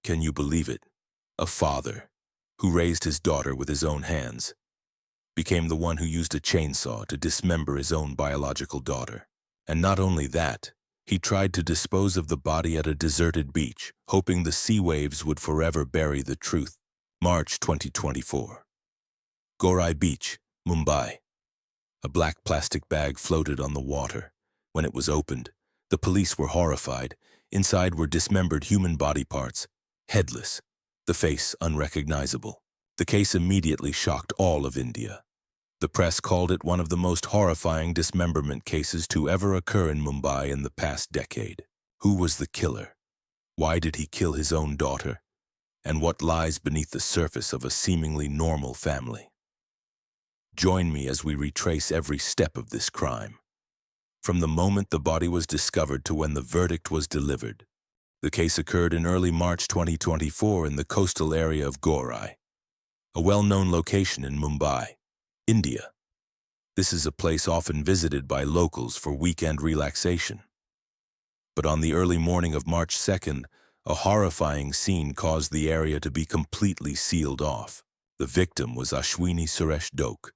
Can you believe it? A father, who raised his daughter with his own hands, became the one who used a chainsaw to dismember his own biological daughter. And not only that, he tried to dispose of the body at a deserted beach, hoping the sea waves would forever bury the truth. March 2024. Gorai Beach, Mumbai. A black plastic bag floated on the water. When it was opened, the police were horrified. Inside were dismembered human body parts, headless, the face unrecognizable. The case immediately shocked all of India. The press called it one of the most horrifying dismemberment cases to ever occur in Mumbai in the past decade. Who was the killer? Why did he kill his own daughter? And what lies beneath the surface of a seemingly normal family? Join me as we retrace every step of this crime. From the moment the body was discovered to when the verdict was delivered. The case occurred in early March 2024 in the coastal area of Gorai, a well-known location in Mumbai, India. This is a place often visited by locals for weekend relaxation. But on the early morning of March 2nd, a horrifying scene caused the area to be completely sealed off. The victim was Ashwini Suresh Dok,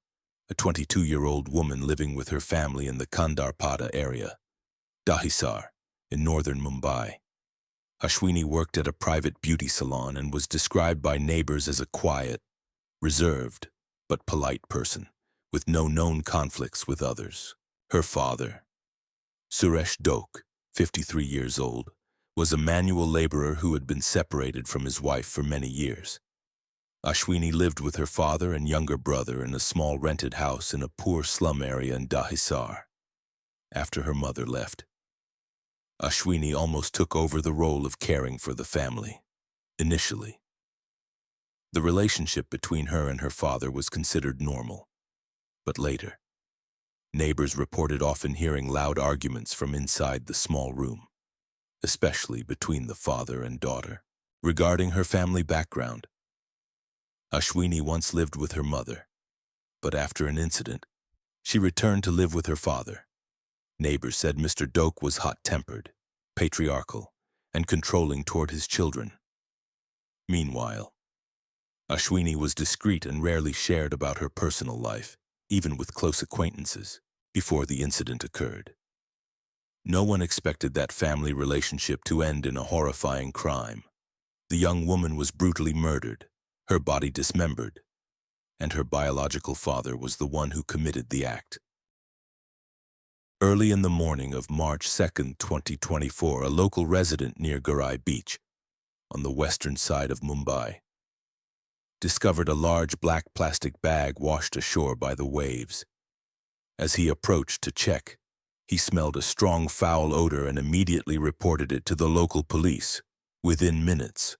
a 22-year-old woman living with her family in the Kandarpada area, Dahisar, in northern Mumbai. Ashwini worked at a private beauty salon and was described by neighbors as a quiet, reserved, but polite person, with no known conflicts with others. Her father, Suresh Dok, 53 years old, was a manual laborer who had been separated from his wife for many years. Ashwini lived with her father and younger brother in a small rented house in a poor slum area in Dahisar. After her mother left, Ashwini almost took over the role of caring for the family. Initially, the relationship between her and her father was considered normal. But later, neighbors reported often hearing loud arguments from inside the small room, especially between the father and daughter. Regarding her family background, Ashwini once lived with her mother, but after an incident, she returned to live with her father. Neighbors said Mr. Dok was hot-tempered, patriarchal, and controlling toward his children. Meanwhile, Ashwini was discreet and rarely shared about her personal life, even with close acquaintances, before the incident occurred. No one expected that family relationship to end in a horrifying crime. The young woman was brutally murdered, her body dismembered, and her biological father was the one who committed the act. Early in the morning of March 2nd, 2024, a local resident near Gorai Beach, on the western side of Mumbai, discovered a large black plastic bag washed ashore by the waves. As he approached to check, he smelled a strong foul odor and immediately reported it to the local police. Within minutes,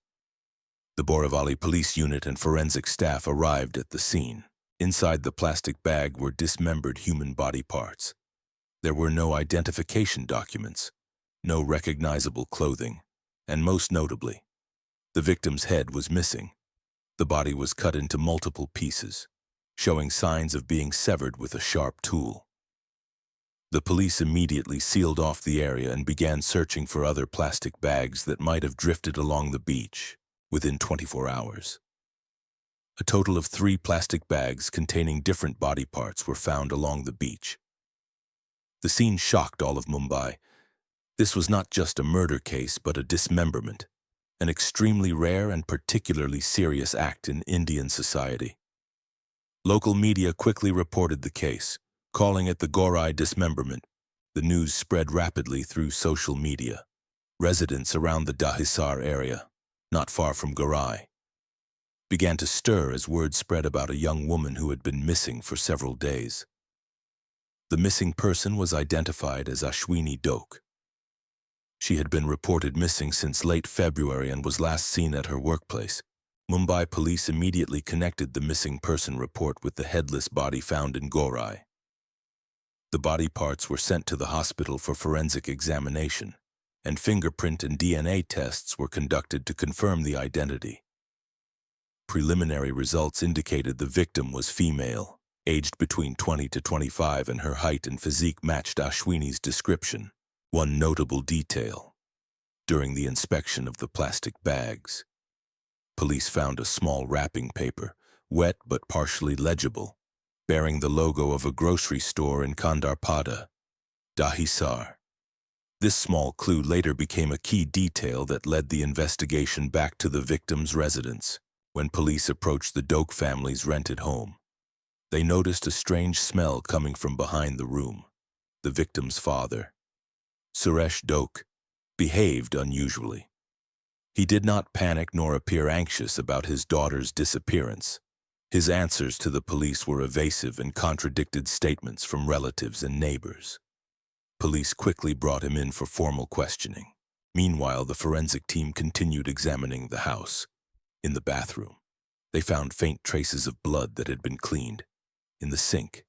the Borivali police unit and forensic staff arrived at the scene. Inside the plastic bag were dismembered human body parts. There were no identification documents, no recognizable clothing, and most notably, the victim's head was missing. The body was cut into multiple pieces, showing signs of being severed with a sharp tool. The police immediately sealed off the area and began searching for other plastic bags that might have drifted along the beach. Within 24 hours, a total of 3 plastic bags containing different body parts were found along the beach. The scene shocked all of Mumbai. This was not just a murder case, but a dismemberment, an extremely rare and particularly serious act in Indian society. Local media quickly reported the case, calling it the Gorai dismemberment. The news spread rapidly through social media. Residents around the Dahisar area, not far from Gorai, began to stir as word spread about a young woman who had been missing for several days. The missing person was identified as Ashwini Dok. She had been reported missing since late February and was last seen at her workplace. Mumbai police immediately connected the missing person report with the headless body found in Gorai. The body parts were sent to the hospital for forensic examination, and fingerprint and DNA tests were conducted to confirm the identity. Preliminary results indicated the victim was female, aged between 20 to 25, and her height and physique matched Ashwini's description. One notable detail: during the inspection of the plastic bags, Police found a small wrapping paper, wet but partially legible, bearing the logo of a grocery store in Kandarpada, Dahisar. This small clue later became a key detail that led the investigation back to the victim's residence. When police approached the Doak family's rented home, they noticed a strange smell coming from behind the room. The victim's father, Suresh Doak, behaved unusually. He did not panic nor appear anxious about his daughter's disappearance. His answers to the police were evasive and contradicted statements from relatives and neighbors. Police quickly brought him in for formal questioning. Meanwhile, the forensic team continued examining the house. In the bathroom, they found faint traces of blood that had been cleaned. In the sink,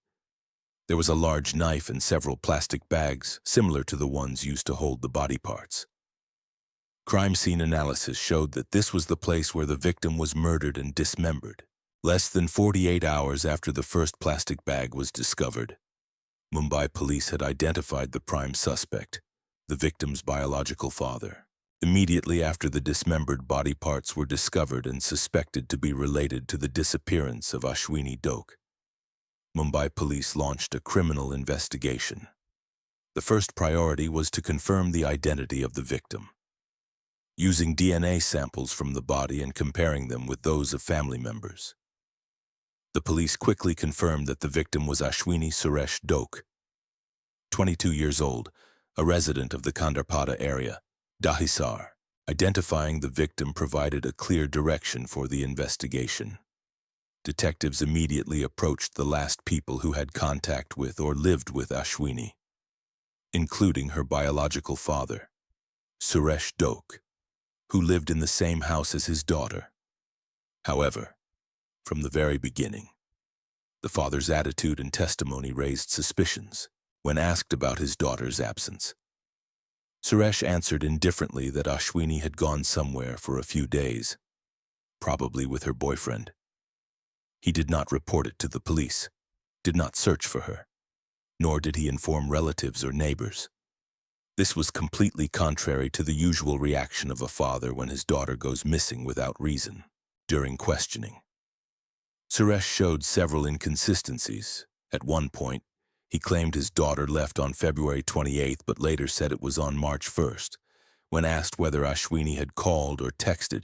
there was a large knife and several plastic bags, similar to the ones used to hold the body parts. Crime scene analysis showed that this was the place where the victim was murdered and dismembered. Less than 48 hours after the first plastic bag was discovered, Mumbai police had identified the prime suspect, the victim's biological father. Immediately after the dismembered body parts were discovered and suspected to be related to the disappearance of Ashwini Doak, Mumbai police launched a criminal investigation. The first priority was to confirm the identity of the victim. Using DNA samples from the body and comparing them with those of family members, the police quickly confirmed that the victim was Ashwini Suresh Doak, 22 years old, a resident of the Kandarpada area, Dahisar. Identifying the victim provided a clear direction for the investigation. Detectives immediately approached the last people who had contact with or lived with Ashwini, including her biological father, Suresh Doak, who lived in the same house as his daughter. However, from the very beginning, the father's attitude and testimony raised suspicions. When asked about his daughter's absence, Suresh answered indifferently that Ashwini had gone somewhere for a few days, probably with her boyfriend. He did not report it to the police, did not search for her, nor did he inform relatives or neighbors. This was completely contrary to the usual reaction of a father when his daughter goes missing without reason. During questioning, Suresh showed several inconsistencies. At one point, he claimed his daughter left on February 28th, but later said it was on March 1st. When asked whether Ashwini had called or texted,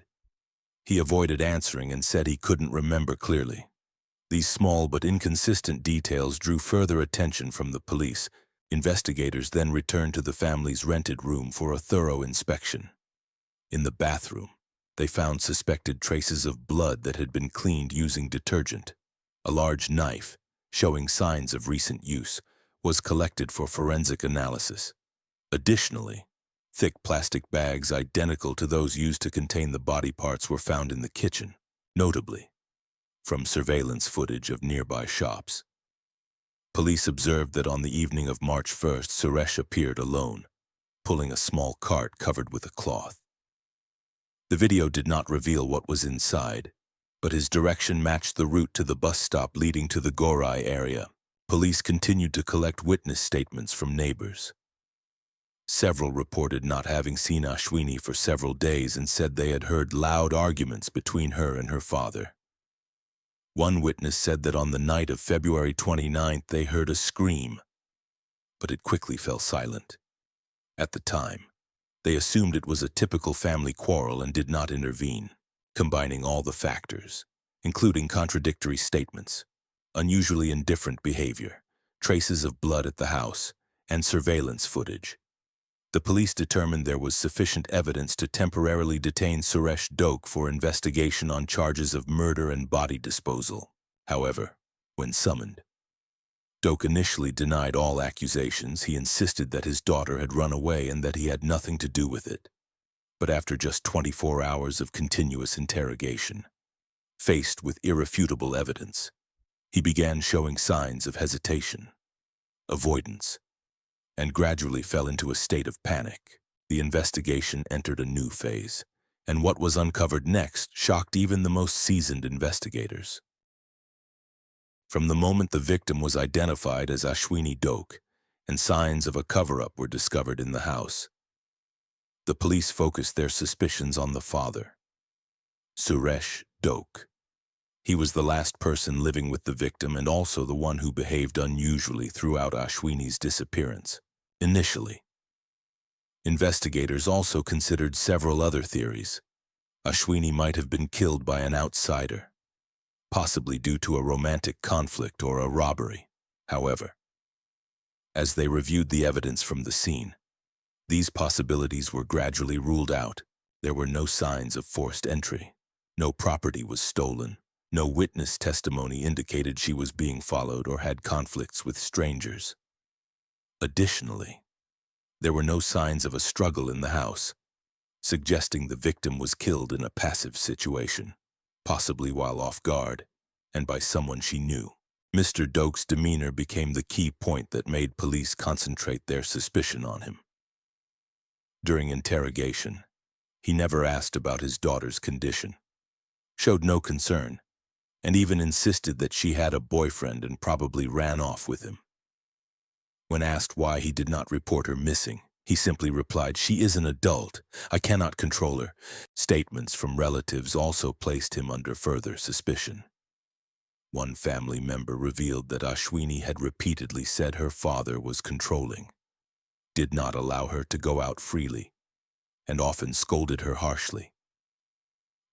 he avoided answering and said he couldn't remember clearly. These small but inconsistent details drew further attention from the police. Investigators then returned to the family's rented room for a thorough inspection. In the bathroom, they found suspected traces of blood that had been cleaned using detergent. A large knife, showing signs of recent use, was collected for forensic analysis. Additionally, thick plastic bags identical to those used to contain the body parts were found in the kitchen, notably from surveillance footage of nearby shops. Police observed that on the evening of March 1st, Suresh appeared alone, pulling a small cart covered with a cloth. The video did not reveal what was inside, but his direction matched the route to the bus stop leading to the Gorai area. Police continued to collect witness statements from neighbors. Several reported not having seen Ashwini for several days and said they had heard loud arguments between her and her father. One witness said that on the night of February 29th they heard a scream, but it quickly fell silent. At the time, they assumed it was a typical family quarrel and did not intervene. Combining all the factors, including contradictory statements, unusually indifferent behavior, traces of blood at the house, and surveillance footage, the police determined there was sufficient evidence to temporarily detain Suresh Doak for investigation on charges of murder and body disposal. However, when summoned, Doak initially denied all accusations. He insisted that his daughter had run away and that he had nothing to do with it. But after just 24 hours of continuous interrogation, faced with irrefutable evidence, he began showing signs of hesitation, avoidance, and gradually fell into a state of panic. The investigation entered a new phase, and what was uncovered next shocked even the most seasoned investigators. From the moment the victim was identified as Ashwini Doak, and signs of a cover-up were discovered in the house, the police focused their suspicions on the father. Suresh Doke. He was the last person living with the victim and also the one who behaved unusually throughout Ashwini's disappearance. Initially, investigators also considered several other theories. Ashwini might have been killed by an outsider, possibly due to a romantic conflict or a robbery. However, as they reviewed the evidence from the scene, these possibilities were gradually ruled out. There were no signs of forced entry. No property was stolen. No witness testimony indicated she was being followed or had conflicts with strangers. Additionally, there were no signs of a struggle in the house, suggesting the victim was killed in a passive situation, possibly while off guard, and by someone she knew. Mr. Doke's demeanor became the key point that made police concentrate their suspicion on him. During interrogation, he never asked about his daughter's condition, showed no concern, and even insisted that she had a boyfriend and probably ran off with him. When asked why he did not report her missing, he simply replied, "She is an adult. I cannot control her." Statements from relatives also placed him under further suspicion. One family member revealed that Ashwini had repeatedly said her father was controlling, did not allow her to go out freely, and often scolded her harshly.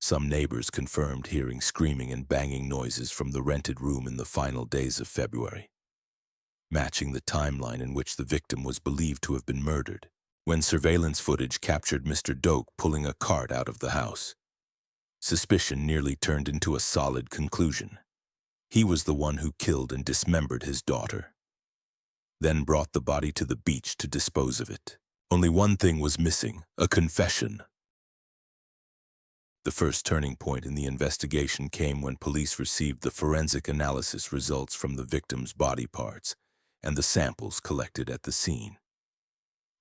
Some neighbors confirmed hearing screaming and banging noises from the rented room in the final days of February, matching the timeline in which the victim was believed to have been murdered, when surveillance footage captured Mr. Doke pulling a cart out of the house. Suspicion nearly turned into a solid conclusion. He was the one who killed and dismembered his daughter, then brought the body to the beach to dispose of it. Only one thing was missing: a confession. The first turning point in the investigation came when police received the forensic analysis results from the victim's body parts and the samples collected at the scene.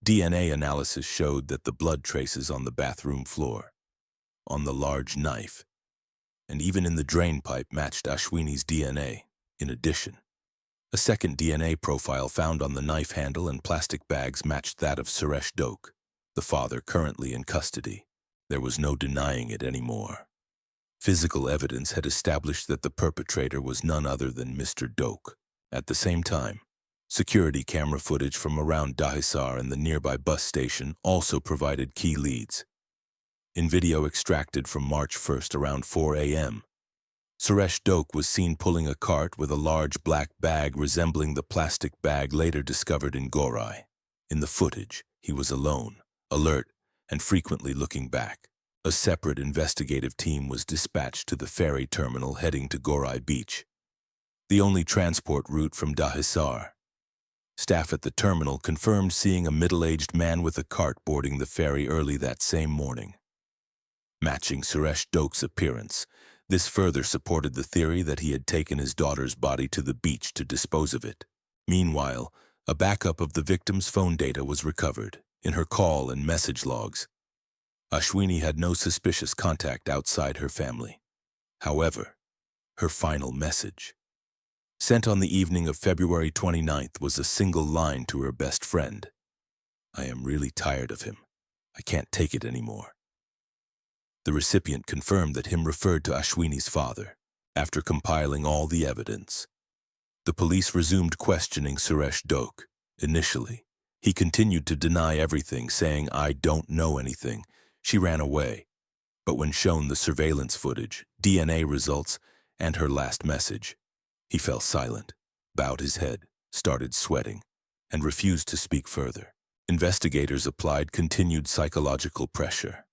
DNA analysis showed that the blood traces on the bathroom floor, on the large knife, and even in the drain pipe matched Ashwini's DNA. In addition, a second DNA profile found on the knife handle and plastic bags matched that of Suresh Doke, the father currently in custody. There was no denying it anymore. Physical evidence had established that the perpetrator was none other than Mr. Doke. At the same time, security camera footage from around Dahisar and the nearby bus station also provided key leads. In video extracted from March 1st around 4 a.m., Suresh Doke was seen pulling a cart with a large black bag resembling the plastic bag later discovered in Gorai. In the footage, he was alone, alert, and frequently looking back. A separate investigative team was dispatched to the ferry terminal heading to Gorai Beach, the only transport route from Dahisar. Staff at the terminal confirmed seeing a middle-aged man with a cart boarding the ferry early that same morning. Matching Suresh Doke's appearance, this further supported the theory that he had taken his daughter's body to the beach to dispose of it. Meanwhile, a backup of the victim's phone data was recovered. In her call and message logs, Ashwini had no suspicious contact outside her family. However, her final message, sent on the evening of February 29th, was a single line to her best friend. "I am really tired of him. I can't take it anymore." The recipient confirmed that him referred to Ashwini's father. After compiling all the evidence, the police resumed questioning Suresh Doke. Initially, he continued to deny everything, saying, "I don't know anything. She ran away." But when shown the surveillance footage, DNA results, and her last message, he fell silent, bowed his head, started sweating, and refused to speak further. Investigators applied continued psychological pressure.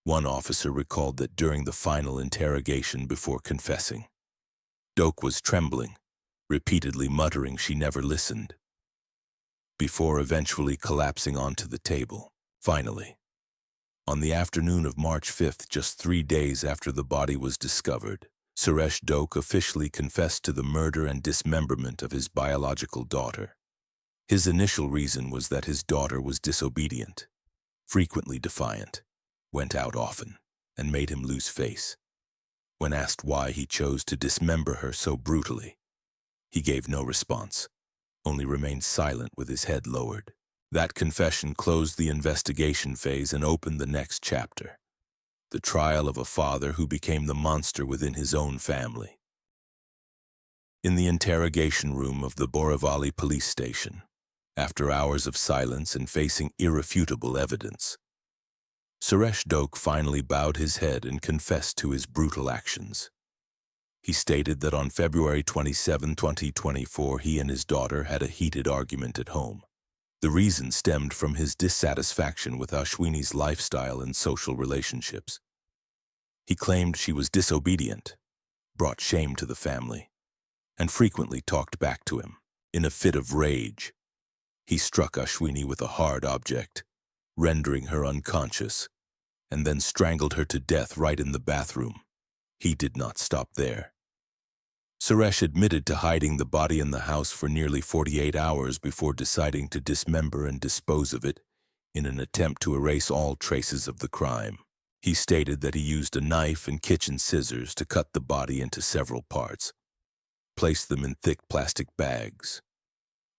One officer recalled that during the final interrogation before confessing, Doke was trembling, repeatedly muttering she never listened, before eventually collapsing onto the table. Finally, on the afternoon of March 5th, just 3 days after the body was discovered, Suresh Doke officially confessed to the murder and dismemberment of his biological daughter. His initial reason was that his daughter was disobedient, frequently defiant, went out often, and made him lose face. When asked why he chose to dismember her so brutally, he gave no response, only remained silent with his head lowered. That confession closed the investigation phase and opened the next chapter. the trial of a father who became the monster within his own family. In the interrogation room of the Borivali police station, after hours of silence and facing irrefutable evidence, Suresh Doke finally bowed his head and confessed to his brutal actions. He stated that on February 27, 2024, he and his daughter had a heated argument at home. The reason stemmed from his dissatisfaction with Ashwini's lifestyle and social relationships. He claimed she was disobedient, brought shame to the family, and frequently talked back to him. In a fit of rage, he struck Ashwini with a hard object, rendering her unconscious, and then strangled her to death right in the bathroom. He did not stop there. Suresh admitted to hiding the body in the house for nearly 48 hours before deciding to dismember and dispose of it in an attempt to erase all traces of the crime. He stated that he used a knife and kitchen scissors to cut the body into several parts, placed them in thick plastic bags,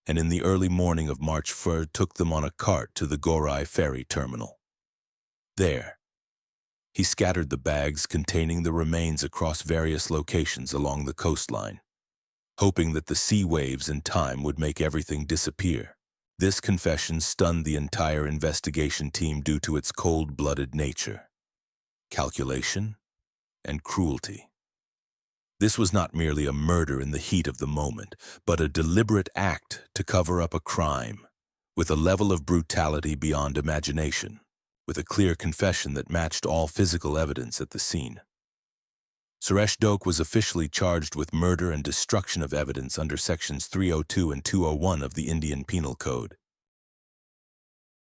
and in the early morning of March 1st took them on a cart to the Gorai ferry terminal. There, he scattered the bags containing the remains across various locations along the coastline, hoping that the sea waves and time would make everything disappear. This confession stunned the entire investigation team due to its cold-blooded nature, calculation, and cruelty. This was not merely a murder in the heat of the moment, but a deliberate act to cover up a crime, with a level of brutality beyond imagination, with a clear confession that matched all physical evidence at the scene. Suresh Doke was officially charged with murder and destruction of evidence under Sections 302 and 201 of the Indian Penal Code.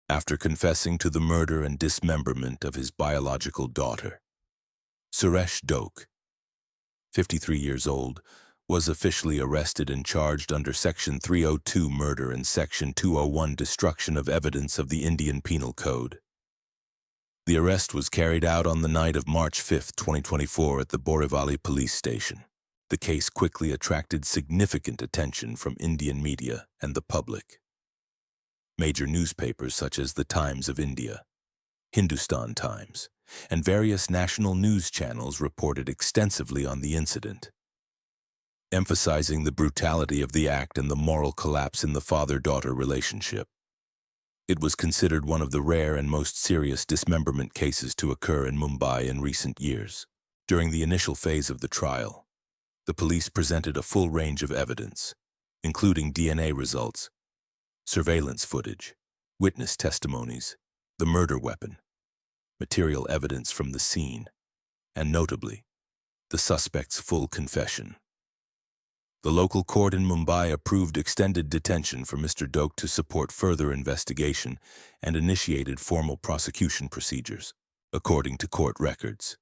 After confessing to the murder and dismemberment of his biological daughter, Suresh Doke, 53 years old, was officially arrested and charged under Section 302 murder and Section 201 destruction of evidence of the Indian Penal Code. The arrest was carried out on the night of March 5, 2024 at the Borivali police station. The case quickly attracted significant attention from Indian media and the public. Major newspapers such as the Times of India, Hindustan Times, and various national news channels reported extensively on the incident, emphasizing the brutality of the act and the moral collapse in the father-daughter relationship. It was considered one of the rare and most serious dismemberment cases to occur in Mumbai in recent years. During the initial phase of the trial, the police presented a full range of evidence, including DNA results, surveillance footage, witness testimonies, the murder weapon, material evidence from the scene, and notably, the suspect's full confession. The local court in Mumbai approved extended detention for Mr. Doke to support further investigation and initiated formal prosecution procedures, according to court records.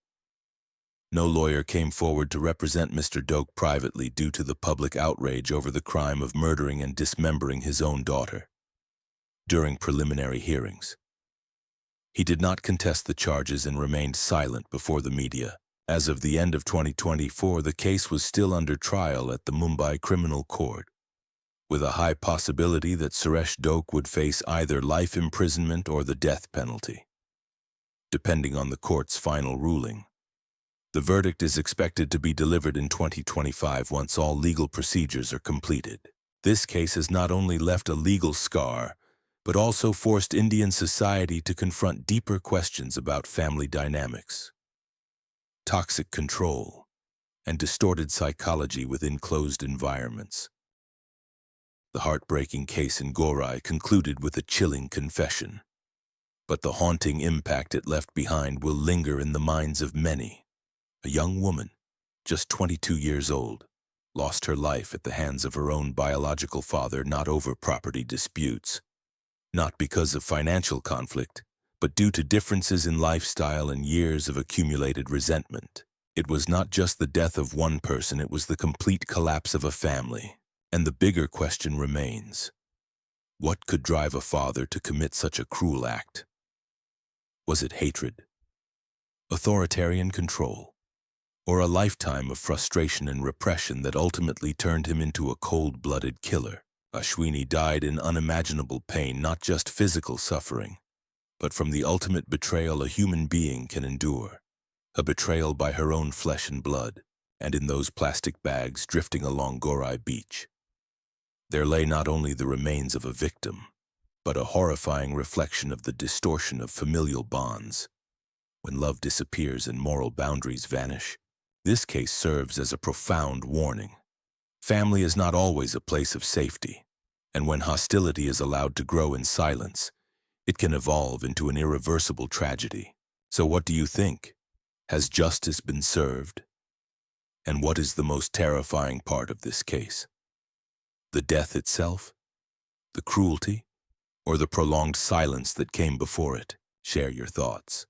No lawyer came forward to represent Mr. Doke privately due to the public outrage over the crime of murdering and dismembering his own daughter. During preliminary hearings, he did not contest the charges and remained silent before the media. As of the end of 2024, the case was still under trial at the Mumbai Criminal Court, with a high possibility that Suresh Doke would face either life imprisonment or the death penalty, depending on the court's final ruling. The verdict is expected to be delivered in 2025 once all legal procedures are completed. This case has not only left a legal scar, but also forced Indian society to confront deeper questions about family dynamics, toxic control, and distorted psychology within closed environments. The heartbreaking case in Gorai concluded with a chilling confession, but the haunting impact it left behind will linger in the minds of many. A young woman, just 22 years old, lost her life at the hands of her own biological father, not over property disputes, not because of financial conflict, but due to differences in lifestyle and years of accumulated resentment. It was not just the death of one person, it was the complete collapse of a family. And the bigger question remains: what could drive a father to commit such a cruel act? Was it hatred, authoritarian control, or a lifetime of frustration and repression that ultimately turned him into a cold-blooded killer? Ashwini died in unimaginable pain, not just physical suffering, but from the ultimate betrayal a human being can endure. A betrayal by her own flesh and blood, and in those plastic bags drifting along Gorai Beach, there lay not only the remains of a victim, but a horrifying reflection of the distortion of familial bonds. When love disappears and moral boundaries vanish, this case serves as a profound warning. Family is not always a place of safety, and when hostility is allowed to grow in silence, it can evolve into an irreversible tragedy. So what do you think? Has justice been served? And what is the most terrifying part of this case? The death itself? The cruelty? Or the prolonged silence that came before it? Share your thoughts.